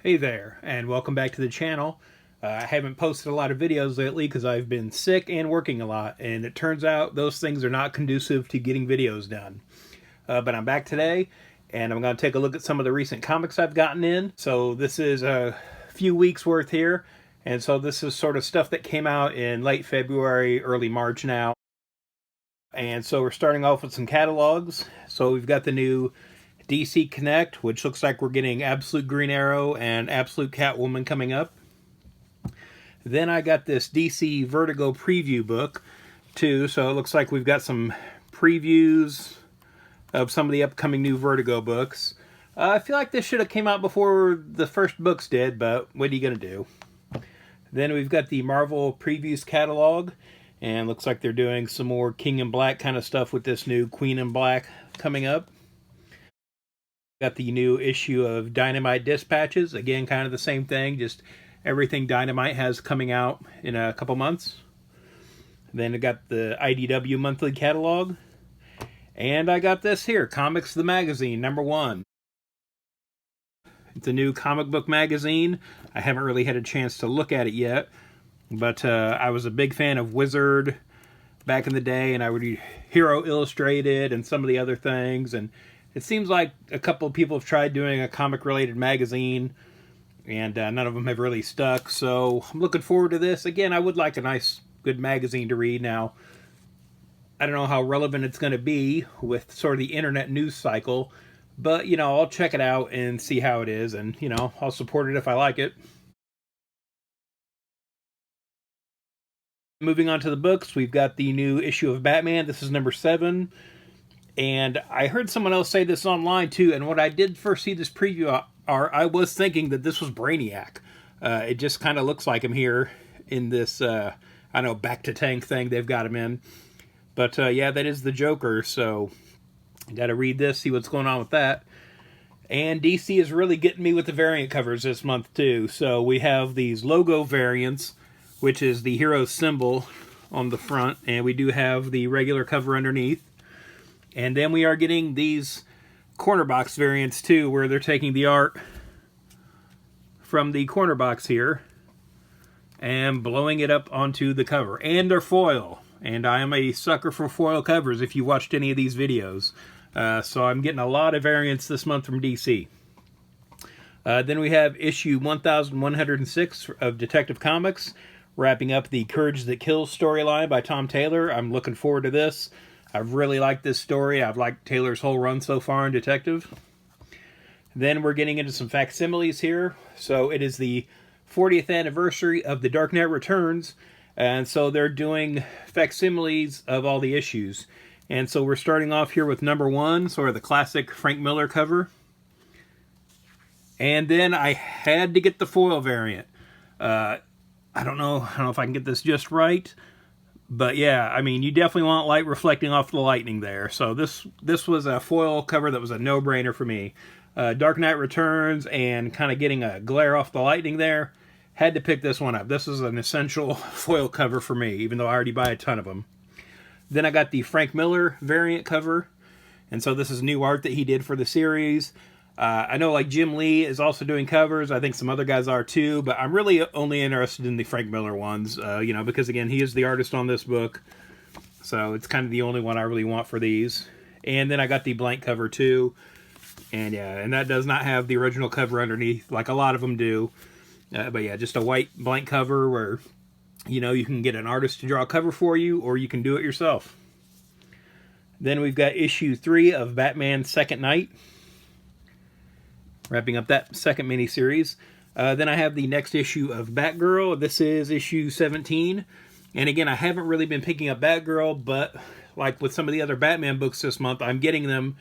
Hey there, and welcome back to the channel. I haven't posted a lot of videos lately because I've been sick and working a lot, and it turns out those things are not conducive to getting videos done. But I'm back today, and I'm going to take a look at some of the recent comics I've gotten in. So this is a few weeks worth here, and so this is sort of stuff that came out in late February, early March now. And so we're starting off with some catalogs. So we've got the new DC Connect, which looks like we're getting Absolute Green Arrow and Absolute Catwoman coming up. Then I got this DC Vertigo preview book, too, so it looks like we've got some previews of some of the upcoming new Vertigo books. I feel like this should have came out before the first books did, but what are you going to do? Then we've got the Marvel Previews catalog, and looks like they're doing some more King in Black kind of stuff with this new Queen in Black coming up. Got the new issue of Dynamite Dispatches. Again, kind of the same thing, just everything Dynamite has coming out in a couple months. Then I got the IDW monthly catalog. And I got this here, Comics the Magazine, #1. It's a new comic book magazine. I haven't really had a chance to look at it yet. But I was a big fan of Wizard back in the day, and I would read Hero Illustrated and some of the other things, and it seems like a couple of people have tried doing a comic-related magazine, and none of them have really stuck, so I'm looking forward to this. Again, I would like a nice, good magazine to read. Now, I don't know how relevant it's going to be with sort of the internet news cycle, but, you know, I'll check it out and see how it is, and, you know, I'll support it if I like it. Moving on to the books, we've got the new issue of Batman. This is #7. And I heard someone else say this online too, and when I did first see this preview, I was thinking that this was Brainiac. It just kind of looks like him here in this, I don't know, Back to Tank thing they've got him in. But yeah, that is the Joker, so I got to read this, see what's going on with that. And DC is really getting me with the variant covers this month too. So we have these logo variants, which is the hero symbol on the front, and we do have the regular cover underneath. And then we are getting these corner box variants too, where they're taking the art from the corner box here and blowing it up onto the cover. And they're foil. And I am a sucker for foil covers if you watched any of these videos. So I'm getting a lot of variants this month from DC. Then we have issue 1106 of Detective Comics, wrapping up the Courage That Kills storyline by Tom Taylor. I'm looking forward to this. I've really liked this story. I've liked Taylor's whole run so far in Detective. Then we're getting into some facsimiles here. So it is the 40th anniversary of The Dark Knight Returns. And so they're doing facsimiles of all the issues. And so we're starting off here with #1, sort of the classic Frank Miller cover. And then I had to get the foil variant. I don't know if I can get this just right. But yeah, I mean, you definitely want light reflecting off the lightning there. So this was a foil cover that was a no-brainer for me. Dark Knight Returns and kind of getting a glare off the lightning there. Had to pick this one up. This is an essential foil cover for me, even though I already buy a ton of them. Then I got the Frank Miller variant cover. And so this is new art that he did for the series. I know like Jim Lee is also doing covers. I think some other guys are too, but I'm really only interested in the Frank Miller ones, you know, because again, he is the artist on this book. So it's kind of the only one I really want for these. And then I got the blank cover too. And yeah, and that does not have the original cover underneath like a lot of them do. But yeah, just a white blank cover where, you know, you can get an artist to draw a cover for you or you can do it yourself. Then we've got issue 3 of Batman Second Night, wrapping up that second miniseries. Then I have the next issue of Batgirl. This is issue 17. And again, I haven't really been picking up Batgirl, but like with some of the other Batman books this month, I'm getting them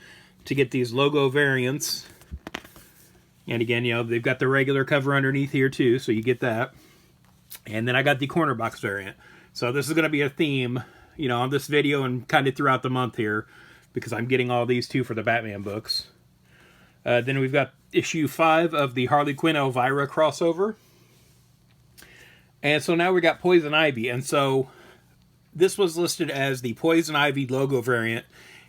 to get these logo variants. And again, you know, they've got the regular cover underneath here too, so you get that. And then I got the corner box variant. So this is going to be a theme, you know, on this video and kind of throughout the month here, because I'm getting all these too for the Batman books. Then we've got issue 5 of the Harley Quinn Elvira crossover. And so now we got Poison Ivy. And so this was listed as the Poison Ivy logo variant.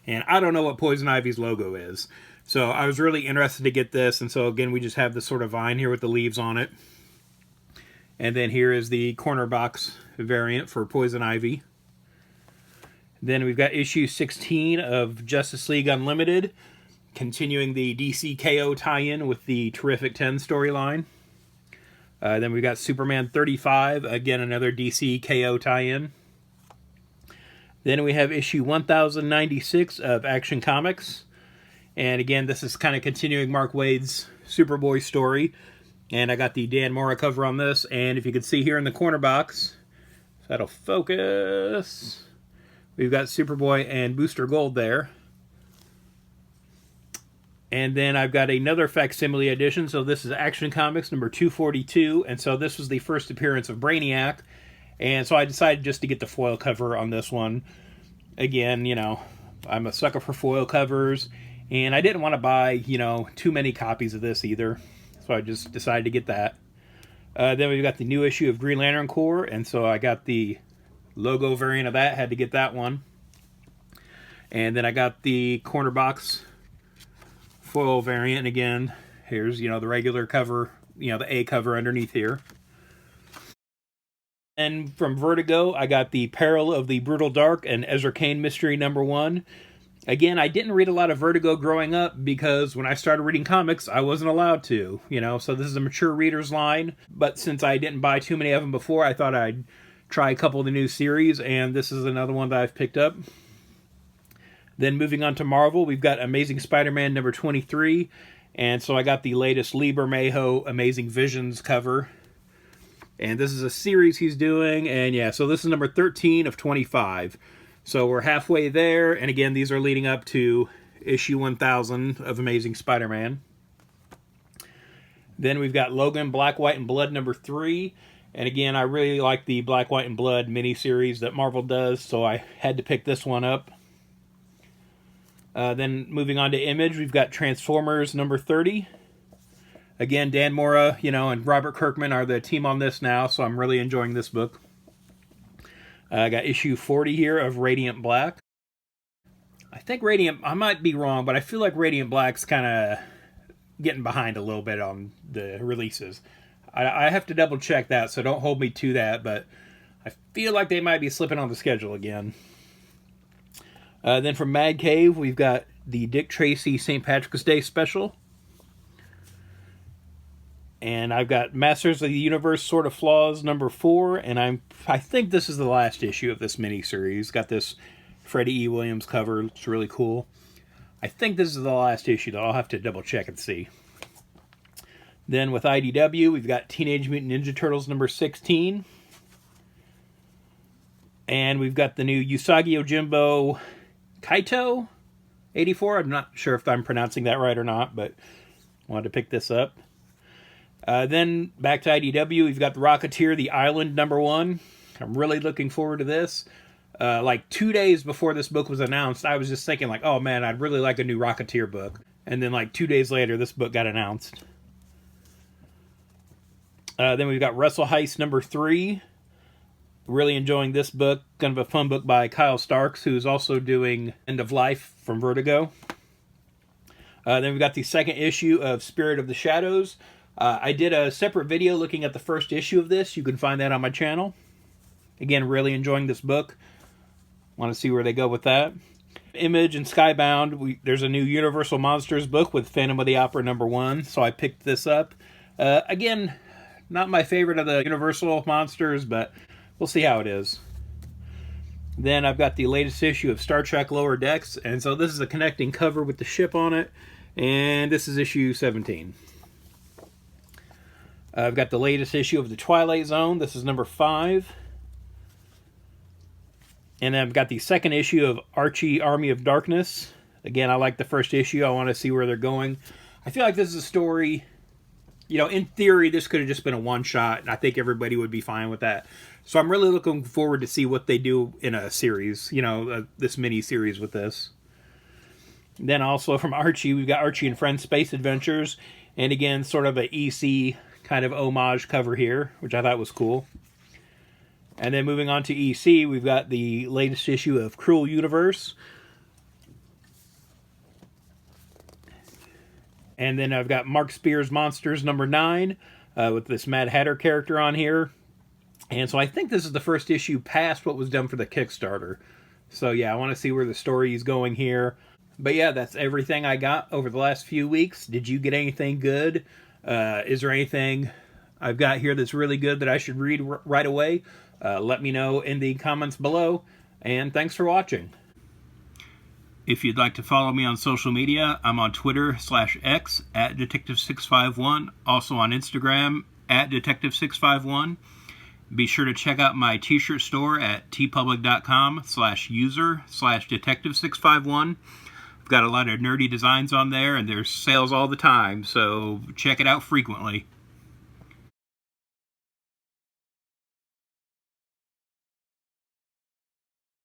And I don't know what Poison Ivy's logo is. So I was really interested to get this, and so again, we just have this sort of vine here with the leaves on it. And then here is the corner box variant for Poison Ivy. Then we've got issue 16 of Justice League Unlimited, continuing the DC KO tie-in with the Terrific 10 storyline. Then we've got Superman 35, again another DC KO tie-in. Then we have issue 1096 of Action Comics. And again, this is kind of continuing Mark Waid's Superboy story. And I got the Dan Mora cover on this. And if you can see here in the corner box, if that'll focus, we've got Superboy and Booster Gold there. And then I've got another facsimile edition. So this is Action Comics number 242. And so this was the first appearance of Brainiac. And so I decided just to get the foil cover on this one. Again, you know, I'm a sucker for foil covers. And I didn't want to buy, you know, too many copies of this either. So I just decided to get that. Then we've got the new issue of Green Lantern Corps. And so I got the logo variant of that. Had to get that one. And then I got the corner box foil variant. And again, here's, you know, the regular cover, you know, the A cover underneath here. And from Vertigo, I got the Peril of the Brutal Dark and Ezra Kane Mystery #1. Again, I didn't read a lot of Vertigo growing up because when I started reading comics, I wasn't allowed to, you know, so this is a mature reader's line. But since I didn't buy too many of them before, I thought I'd try a couple of the new series, and this is another one that I've picked up. Then moving on to Marvel, we've got Amazing Spider-Man number 23, and so I got the latest Lee Bermejo Amazing Visions cover. And this is a series he's doing, and yeah, so this is number 13 of 25. So we're halfway there, and again, these are leading up to issue 1000 of Amazing Spider-Man. Then we've got Logan Black, White, and Blood number 3. And again, I really like the Black, White, and Blood miniseries that Marvel does, so I had to pick this one up. Then moving on to Image, we've got Transformers number 30. Again, Dan Mora, you know, and Robert Kirkman are the team on this now, so I'm really enjoying this book. I got issue 40 here of Radiant Black. I think Radiant, I might be wrong, but I feel like Radiant Black's kind of getting behind a little bit on the releases. I have to double check that, so don't hold me to that, but I feel like they might be slipping on the schedule again. Then from Mad Cave, we've got the Dick Tracy St. Patrick's Day special. And I've got Masters of the Universe Sort of Flaws number 4, and I think this is the last issue of this miniseries. Got this Freddie E. Williams cover, looks really cool. I think this is the last issue, though. I'll have to double check and see. Then with IDW, we've got Teenage Mutant Ninja Turtles number 16. And we've got the new Usagi Yojimbo Kaito 84. I'm not sure if I'm pronouncing that right or not, but wanted to pick this up. Then back to IDW, we've got the Rocketeer, The Island #1. I'm really looking forward to this. Like 2 days before this book was announced, I was just thinking like, oh man, I'd really like a new Rocketeer book. And then like 2 days later, this book got announced. Then we've got Wrestle Heist number 3. Really enjoying this book. Kind of a fun book by Kyle Starks, who's also doing End of Life from Vertigo. Then we've got the second issue of Spirit of the Shadows. I did a separate video looking at the first issue of this. You can find that on my channel. Again, really enjoying this book. Want to see where they go with that. Image and Skybound, there's a new Universal Monsters book with Phantom of the Opera #1, so I picked this up. Again, not my favorite of the Universal Monsters, but we'll see how it is. Then I've got the latest issue of Star Trek Lower Decks, and so this is a connecting cover with the ship on it, and this is issue 17. I've got the latest issue of The Twilight Zone. This is number 5. And then I've got the second issue of Archie Army of Darkness. Again, I like the first issue. I want to see where they're going. I feel like this is a story, you know, in theory, this could have just been a one-shot, and I think everybody would be fine with that. So I'm really looking forward to see what they do in a series, you know, this mini-series with this. Then also from Archie, we've got Archie and Friends Space Adventures. And again, sort of an EC kind of homage cover here, which I thought was cool. And then moving on to EC, we've got the latest issue of Cruel Universe. And then I've got Mark Spears Monsters number 9 with this Mad Hatter character on here. And so I think this is the first issue past what was done for the Kickstarter. So yeah, I want to see where the story is going here. But yeah, that's everything I got over the last few weeks. Did you get anything good? Is there anything I've got here that's really good that I should read right away? Let me know in the comments below. And thanks for watching. If you'd like to follow me on social media, I'm on Twitter/X at Detective651, also on Instagram at Detective651. Be sure to check out my t-shirt store at tpublic.com/user/Detective651. I've got a lot of nerdy designs on there, and there's sales all the time, so check it out frequently.